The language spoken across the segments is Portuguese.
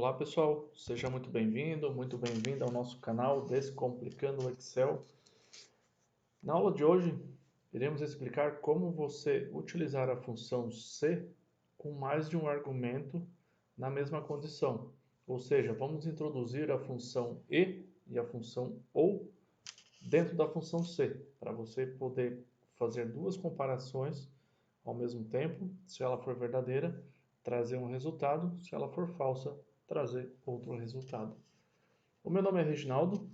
Olá pessoal, seja muito bem-vindo ao nosso canal Descomplicando o Excel. Na aula de hoje, iremos explicar como você utilizar a função C com mais de um argumento na mesma condição. Ou seja, vamos introduzir a função e a função OU dentro da função C, para você poder fazer duas comparações ao mesmo tempo. Se ela for verdadeira, trazer um resultado; se ela for falsa, trazer outro resultado. O meu nome é Reginaldo,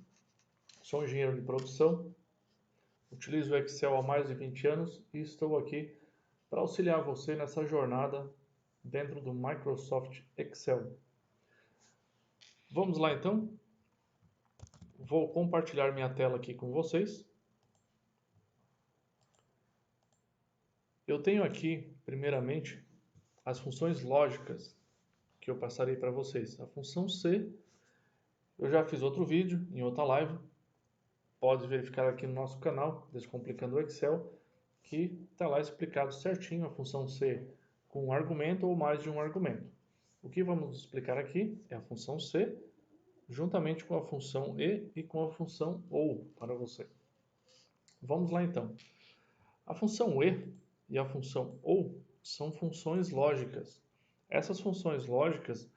sou engenheiro de produção, utilizo o Excel há mais de 20 anos e estou aqui para auxiliar você nessa jornada dentro do Microsoft Excel. Vamos lá então? Vou compartilhar minha tela aqui com vocês. Eu tenho aqui, primeiramente, as funções lógicas que eu passarei para vocês. A função C, eu já fiz outro vídeo em outra live. Pode verificar aqui no nosso canal, Descomplicando o Excel, que está lá explicado certinho a função C com um argumento ou mais de um argumento. O que vamos explicar aqui é a função C, juntamente com a função e com a função OU para você. Vamos lá então. A função e a função OU são funções lógicas. Essas funções lógicas,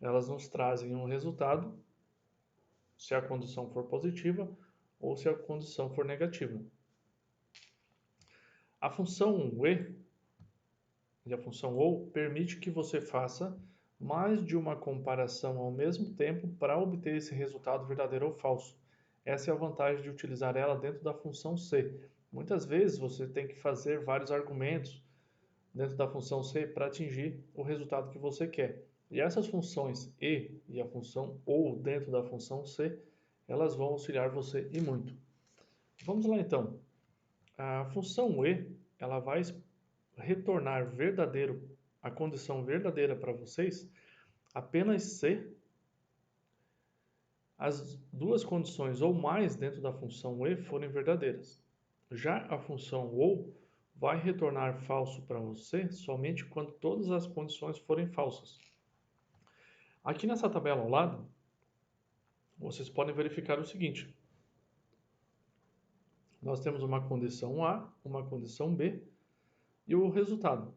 elas nos trazem um resultado, se a condição for positiva ou se a condição for negativa. A função e a função OU permite que você faça mais de uma comparação ao mesmo tempo para obter esse resultado verdadeiro ou falso. Essa é a vantagem de utilizar ela dentro da função C. Muitas vezes você tem que fazer vários argumentos dentro da função C para atingir o resultado que você quer. E essas funções e a função OU dentro da função C, elas vão auxiliar você e muito. Vamos lá então. A função ela vai retornar verdadeiro, a condição verdadeira para vocês, apenas se as duas condições ou mais dentro da função forem verdadeiras. Já a função OU vai retornar falso para você somente quando todas as condições forem falsas. Aqui nessa tabela ao lado, vocês podem verificar o seguinte: nós temos uma condição A, uma condição B e o resultado.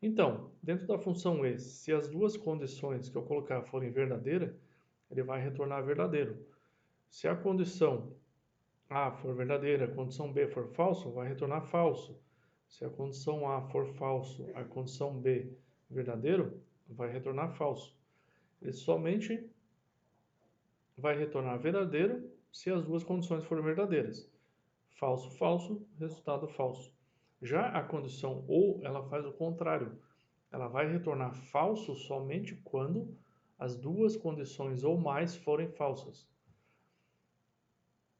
Então, dentro da função se as duas condições que eu colocar forem verdadeiras, ele vai retornar verdadeiro. Se a condição A for verdadeira, a condição B for falso, vai retornar falso. Se a condição A for falso, a condição B verdadeiro, vai retornar falso. Ele somente vai retornar verdadeiro se as duas condições forem verdadeiras. Falso, falso, resultado falso. Já a condição OU, ela faz o contrário. Ela vai retornar falso somente quando as duas condições ou mais forem falsas.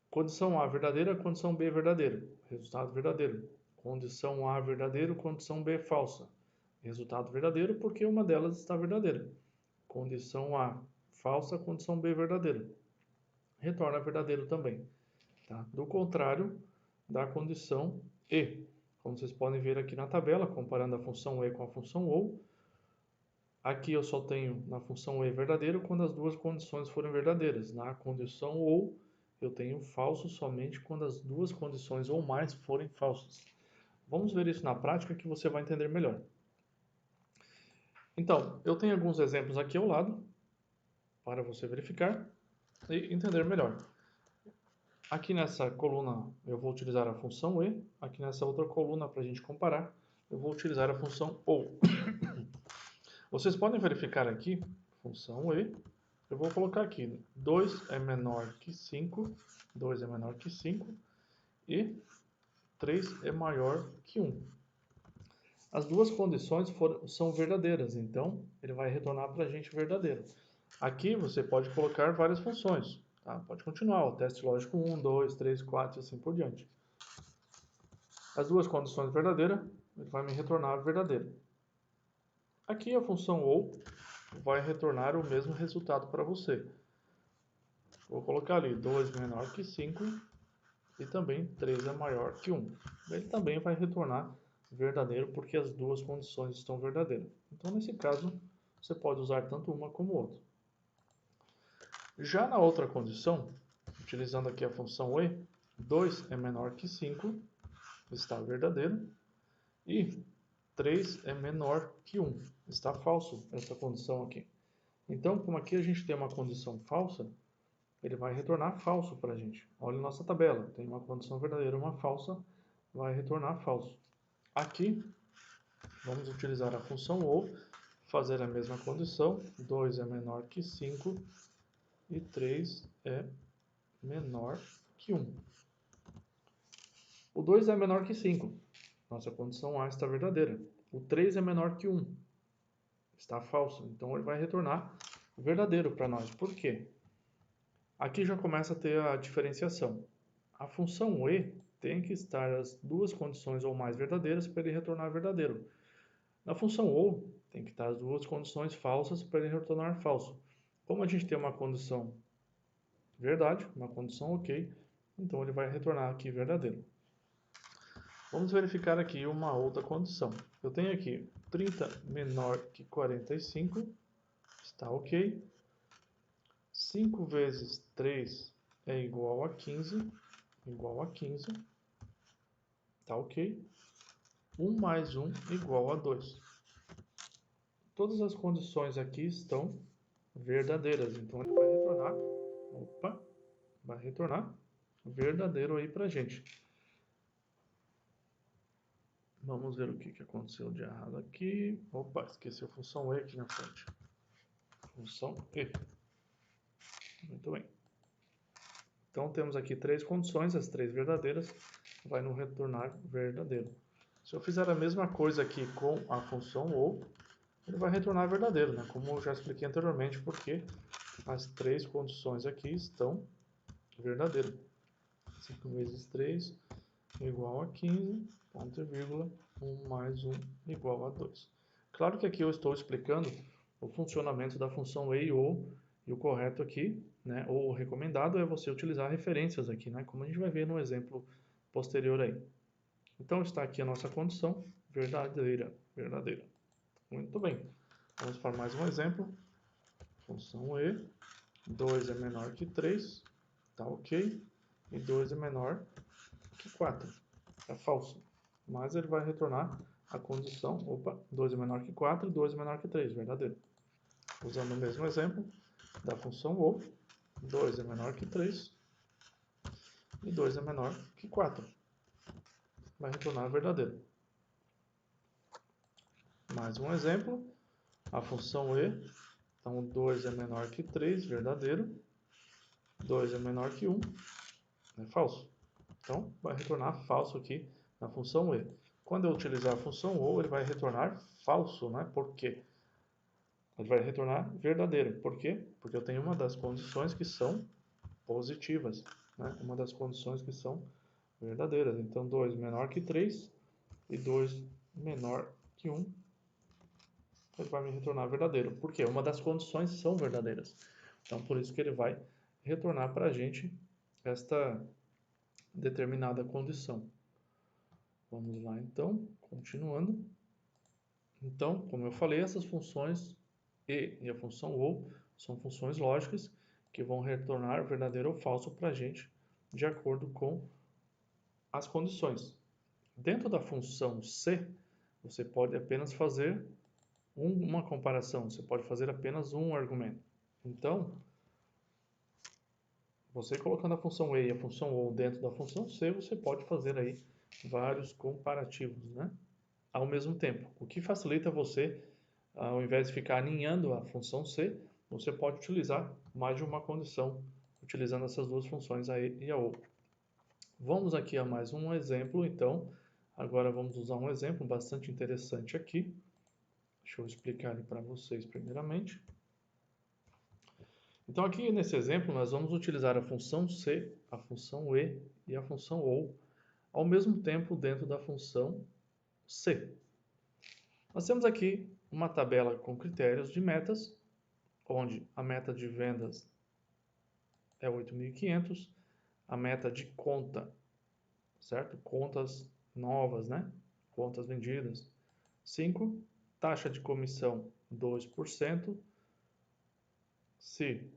Condição A verdadeira, condição B verdadeira, resultado verdadeiro. Condição A verdadeiro, condição B falsa, resultado verdadeiro porque uma delas está verdadeira. Condição A falsa, condição B verdadeira, retorna verdadeiro também. Tá? Do contrário da condição E. Como vocês podem ver aqui na tabela, comparando a função E com a função OU, aqui eu só tenho na função E verdadeiro quando as duas condições forem verdadeiras. Na condição OU, eu tenho falso somente quando as duas condições ou mais forem falsas. Vamos ver isso na prática que você vai entender melhor. Então, eu tenho alguns exemplos aqui ao lado para você verificar e entender melhor. Aqui nessa coluna eu vou utilizar a função E, aqui nessa outra coluna para a gente comparar, eu vou utilizar a função OU. Vocês podem verificar aqui, função E, eu vou colocar aqui 2 é menor que 5, 2 é menor que 5 e 3 é maior que 1. As duas condições são verdadeiras, então ele vai retornar para a gente verdadeiro. Aqui você pode colocar várias funções. Tá? Pode continuar, o teste lógico 1, 2, 3, 4 e assim por diante. As duas condições verdadeiras, ele vai me retornar verdadeiro. Aqui a função OU vai retornar o mesmo resultado para você. Vou colocar ali 2 menor que 5 e também 3 é maior que 1. Ele também vai retornar verdadeiro porque as duas condições estão verdadeiras. Então, nesse caso, você pode usar tanto uma como outra. Já na outra condição, utilizando aqui a função e, 2 é menor que 5, está verdadeiro, e 3 é menor que 1, está falso essa condição aqui. Então, como aqui a gente tem uma condição falsa, ele vai retornar falso para a gente. Olha a nossa tabela, tem uma condição verdadeira e uma falsa, vai retornar falso. Aqui, vamos utilizar a função ou, fazer a mesma condição, 2 é menor que 5 e 3 é menor que 1. O 2 é menor que 5, nossa condição A está verdadeira. O 3 é menor que 1, está falso, então ele vai retornar verdadeiro para nós. Por quê? Aqui já começa a ter a diferenciação. A função e tem que estar as duas condições ou mais verdadeiras para ele retornar verdadeiro. Na função ou, tem que estar as duas condições falsas para ele retornar falso. Como a gente tem uma condição verdade, uma condição ok, então ele vai retornar aqui verdadeiro. Vamos verificar aqui uma outra condição. Eu tenho aqui 30 menor que 45, está ok. 5 vezes 3 é igual a 15, está ok. 1 mais 1 igual a 2. Todas as condições aqui estão verdadeiras, então ele vai retornar verdadeiro aí pra gente. Vamos ver o que aconteceu de errado aqui. Opa, esqueci a função e aqui na frente. Função e. Muito bem. Então temos aqui três condições, as três verdadeiras, vai nos retornar verdadeiro. Se eu fizer a mesma coisa aqui com a função ou, ele vai retornar verdadeiro, né? Como eu já expliquei anteriormente, porque as três condições aqui estão verdadeiras. 5 vezes 3 igual a 15, ponto e vírgula, 1 mais 1 igual a 2. Claro que aqui eu estou explicando o funcionamento da função e ou, e o correto aqui, né, ou o recomendado é você utilizar referências aqui, né, como a gente vai ver no exemplo posterior aí. Então está aqui a nossa condição verdadeira. Muito bem. Vamos para mais um exemplo. Função e, 2 é menor que 3, tá ok, e 2 é menor que 4, é falso. Mas ele vai retornar a condição, 2 é menor que 4 e 2 é menor que 3, verdadeiro. Usando o mesmo exemplo da função ou, 2 é menor que 3 e 2 é menor que 4, vai retornar verdadeiro. Mais um exemplo, a função e, então 2 é menor que 3, verdadeiro, 2 é menor que 1, é falso. Então, vai retornar falso aqui na função e. Quando eu utilizar a função ou, ele vai retornar falso, né? Por quê? Ele vai retornar verdadeiro. Por quê? Porque eu tenho uma das condições que são positivas, né? Uma das condições que são verdadeiras. Então, 2 menor que 3 e 2 menor que 1, ele vai me retornar verdadeiro. Por quê? Uma das condições são verdadeiras. Então, por isso que ele vai retornar para a gente esta determinada condição. Vamos lá então, continuando. Então, como eu falei, essas funções e a função ou são funções lógicas que vão retornar verdadeiro ou falso para a gente de acordo com as condições. Dentro da função se, você pode apenas fazer uma comparação, você pode fazer apenas um argumento. Então, você colocando a função e a função ou dentro da função se, você pode fazer aí vários comparativos, né? Ao mesmo tempo, o que facilita você, ao invés de ficar aninhando a função C, você pode utilizar mais de uma condição, utilizando essas duas funções, a E e a O. Vamos aqui a mais um exemplo, então, agora vamos usar um exemplo bastante interessante aqui. Deixa eu explicar ele para vocês primeiramente. Então aqui nesse exemplo nós vamos utilizar a função C, a função E e a função OU ao mesmo tempo dentro da função C. Nós temos aqui uma tabela com critérios de metas, onde a meta de vendas é 8.500, a meta de conta, certo? Contas novas, né? Contas vendidas, 5, taxa de comissão 2%. Se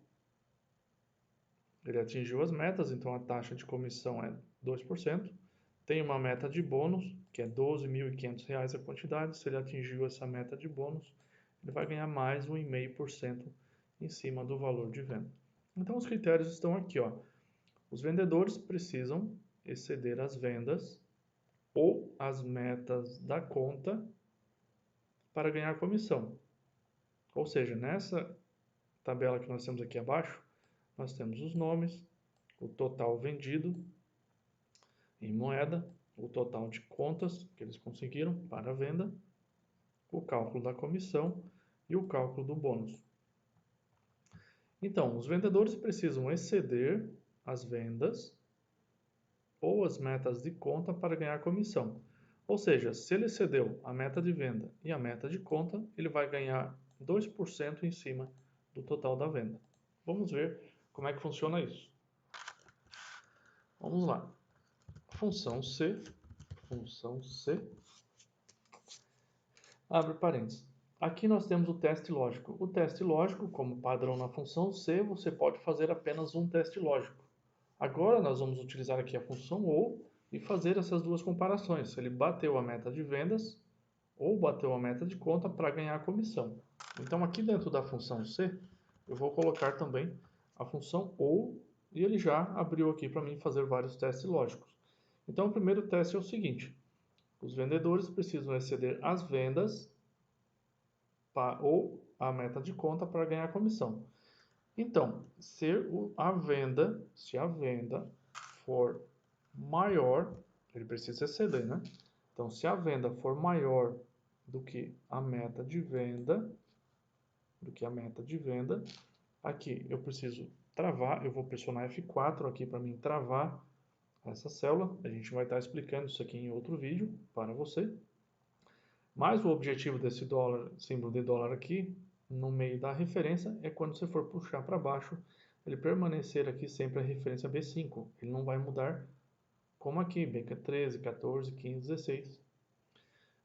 Ele atingiu as metas, então a taxa de comissão é 2%. Tem uma meta de bônus, que é R$ 12.500 a quantidade. Se ele atingiu essa meta de bônus, ele vai ganhar mais 1,5% em cima do valor de venda. Então os critérios estão aqui, ó. Os vendedores precisam exceder as vendas ou as metas da conta para ganhar comissão. Ou seja, nessa tabela que nós temos aqui abaixo, nós temos os nomes, o total vendido em moeda, o total de contas que eles conseguiram para a venda, o cálculo da comissão e o cálculo do bônus. Então, os vendedores precisam exceder as vendas ou as metas de conta para ganhar comissão. Ou seja, se ele excedeu a meta de venda e a meta de conta, ele vai ganhar 2% em cima do total da venda. Vamos ver como é que funciona isso. Vamos lá. Função C, abre parênteses. Aqui nós temos o teste lógico. O teste lógico, como padrão na função C, você pode fazer apenas um teste lógico. Agora nós vamos utilizar aqui a função OU e fazer essas duas comparações. Se ele bateu a meta de vendas ou bateu a meta de conta para ganhar a comissão. Então aqui dentro da função C, eu vou colocar também a função OU e ele já abriu aqui para mim fazer vários testes lógicos. Então o primeiro teste é o seguinte: os vendedores precisam exceder as vendas ou a meta de conta para ganhar a comissão. Então, se a venda for maior, ele precisa exceder, né? Então, se a venda for maior do que a meta de venda, aqui eu preciso travar, eu vou pressionar F4 aqui para mim travar essa célula. A gente vai estar explicando isso aqui em outro vídeo para você. Mas o objetivo desse dólar, símbolo de dólar aqui, no meio da referência, é quando você for puxar para baixo, ele permanecer aqui sempre a referência B5. Ele não vai mudar como aqui, B13, 14, 15, 16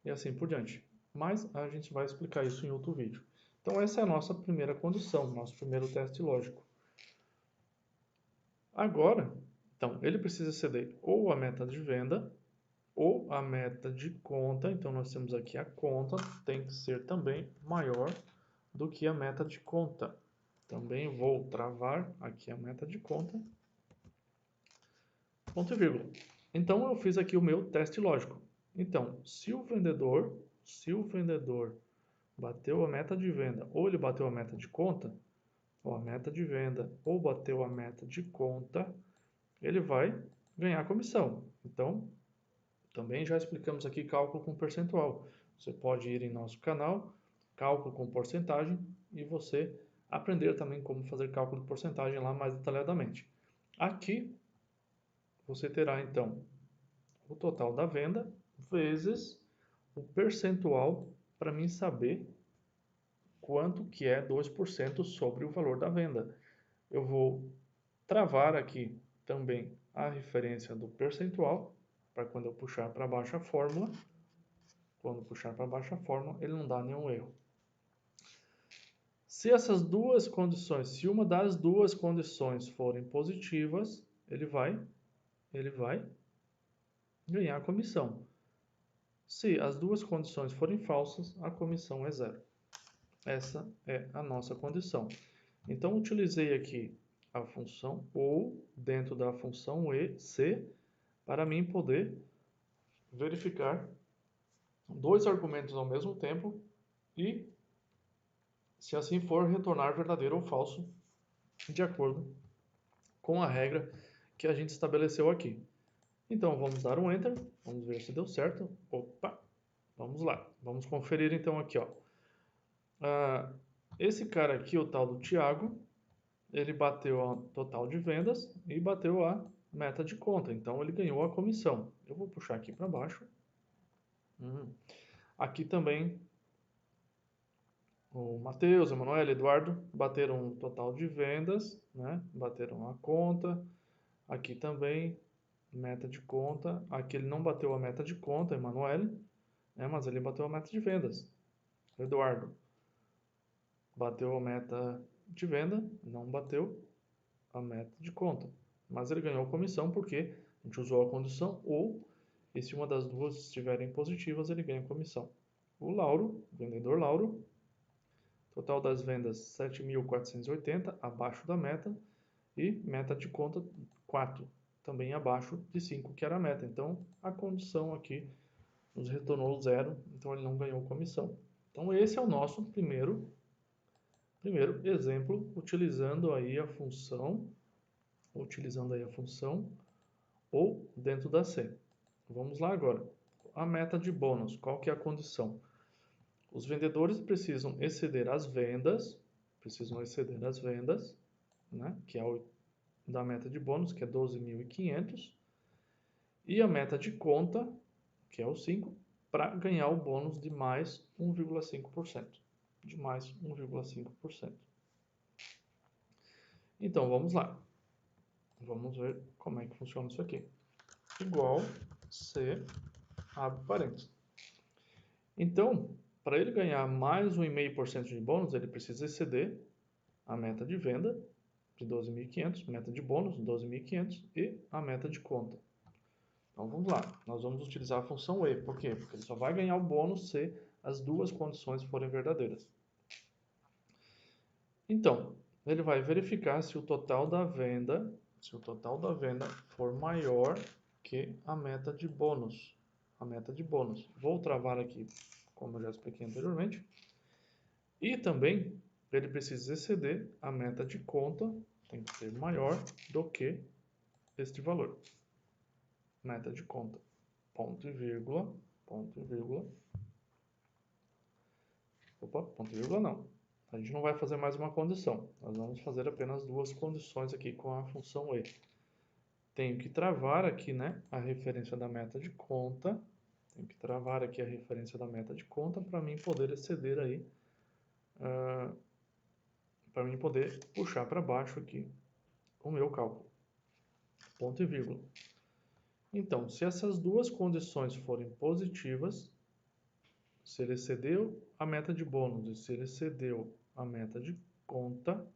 e assim por diante. Mas a gente vai explicar isso em outro vídeo. Então essa é a nossa primeira condição, nosso primeiro teste lógico. Agora, então, ele precisa exceder ou a meta de venda ou a meta de conta. Então nós temos aqui a conta, tem que ser também maior do que a meta de conta. Também vou travar aqui a meta de conta. Ponto e vírgula. Então eu fiz aqui o meu teste lógico. Então, se o vendedor bateu a meta de venda ou ele bateu a meta de conta, ou a meta de venda ou bateu a meta de conta, ele vai ganhar comissão. Então, também já explicamos aqui cálculo com percentual. Você pode ir em nosso canal, cálculo com porcentagem, e você aprender também como fazer cálculo de porcentagem lá mais detalhadamente. Aqui, você terá então o total da venda vezes o percentual para mim saber quanto que é 2% sobre o valor da venda. Eu vou travar aqui também a referência do percentual, para quando eu puxar para baixo a fórmula, ele não dá nenhum erro. Se essas duas condições, se uma das duas condições forem positivas, ele vai ganhar a comissão. Se as duas condições forem falsas, a comissão é zero. Essa é a nossa condição. Então, utilizei aqui a função OU dentro da função C para mim poder verificar dois argumentos ao mesmo tempo e, se assim for, retornar verdadeiro ou falso de acordo com a regra que a gente estabeleceu aqui. Então, vamos dar um Enter, vamos ver se deu certo. Opa, vamos lá, vamos conferir então aqui, ó. Esse cara aqui, o tal do Thiago, ele bateu a total de vendas e bateu a meta de conta, então ele ganhou a comissão. Eu vou puxar aqui para baixo. Aqui também o Matheus, o Emanuel, Eduardo bateram um total de vendas, né? Bateram a conta. Aqui também meta de conta. Aqui ele não bateu a meta de conta, Emanuel, né? Mas ele bateu a meta de vendas. Eduardo bateu a meta de venda, não bateu a meta de conta. Mas ele ganhou comissão porque a gente usou a condição ou, e se uma das duas estiverem positivas, ele ganha comissão. O Lauro, vendedor Lauro, total das vendas 7.480, abaixo da meta, e meta de conta 4, também abaixo de 5, que era a meta. Então, a condição aqui nos retornou 0, então ele não ganhou comissão. Então, esse é o nosso primeiro exemplo, utilizando aí a função ou dentro da C. Vamos lá agora. A meta de bônus, qual que é a condição? Os vendedores precisam exceder as vendas, né, que é o da meta de bônus, que é 12.500, e a meta de conta, que é o 5, para ganhar o bônus de mais 1,5%. De mais 1,5%. Então, vamos lá. Vamos ver como é que funciona isso aqui. Igual C, abre parênteses. Então, para ele ganhar mais 1,5% de bônus, ele precisa exceder a meta de venda de 12.500, meta de bônus de 12.500 e a meta de conta. Então vamos lá, nós vamos utilizar a função E. Por quê? Porque ele só vai ganhar o bônus se as duas condições forem verdadeiras. Então, ele vai verificar se o total da venda for maior que a meta de bônus. Vou travar aqui, como eu já expliquei anteriormente. E também ele precisa exceder a meta de conta, tem que ser maior do que este valor. Meta de conta, ponto e vírgula. Opa, ponto e vírgula não. A gente não vai fazer mais uma condição. Nós vamos fazer apenas duas condições aqui com a função E. Tenho que travar aqui, né, a referência da meta de conta. Para mim poder exceder aí, para mim poder puxar para baixo aqui o meu cálculo. Ponto e vírgula. Então, se essas duas condições forem positivas, se ele excedeu a meta de bônus e se ele excedeu a meta de conta,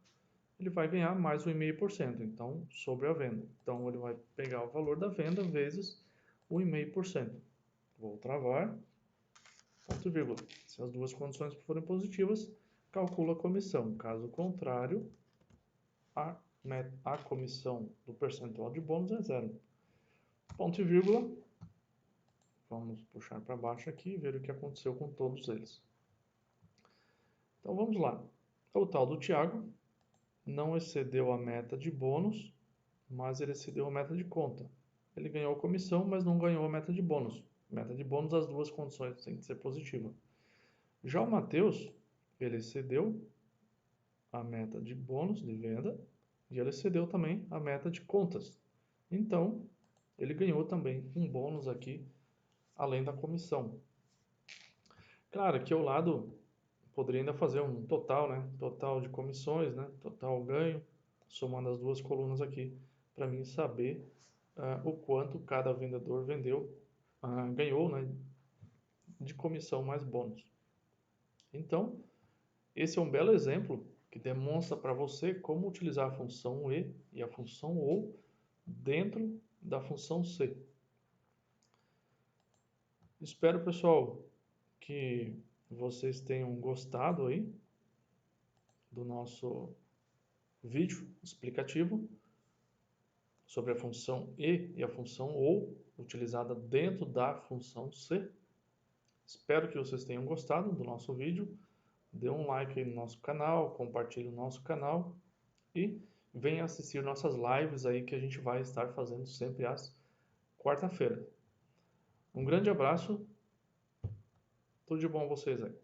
ele vai ganhar mais 1,5%, então, sobre a venda. Então, ele vai pegar o valor da venda vezes 1,5%. Vou travar, ponto e vírgula. Se as duas condições forem positivas, calcula a comissão. Caso contrário, a comissão do percentual de bônus é 0. Ponto e vírgula. Vamos puxar para baixo aqui e ver o que aconteceu com todos eles. Então vamos lá. O tal do Thiago não excedeu a meta de bônus, mas ele excedeu a meta de conta. Ele ganhou a comissão, mas não ganhou a meta de bônus. Meta de bônus, as duas condições têm que ser positiva. Já o Matheus, ele excedeu a meta de bônus de venda e ele excedeu também a meta de contas. Então, ele ganhou também um bônus aqui, além da comissão. Claro, aqui ao lado poderia ainda fazer um total, né? Total de comissões, né? Total ganho, somando as duas colunas aqui, para mim saber o quanto cada vendedor ganhou, né? De comissão mais bônus. Então, esse é um belo exemplo que demonstra para você como utilizar a função E e a função OU dentro da função C. Espero, pessoal, que vocês tenham gostado aí do nosso vídeo explicativo sobre a função E a função OU utilizada dentro da função C. Espero que vocês tenham gostado do nosso vídeo. Dê um like aí no nosso canal, compartilhe o nosso canal e venha assistir nossas lives aí que a gente vai estar fazendo sempre às quarta-feira. Um grande abraço, tudo de bom a vocês aí.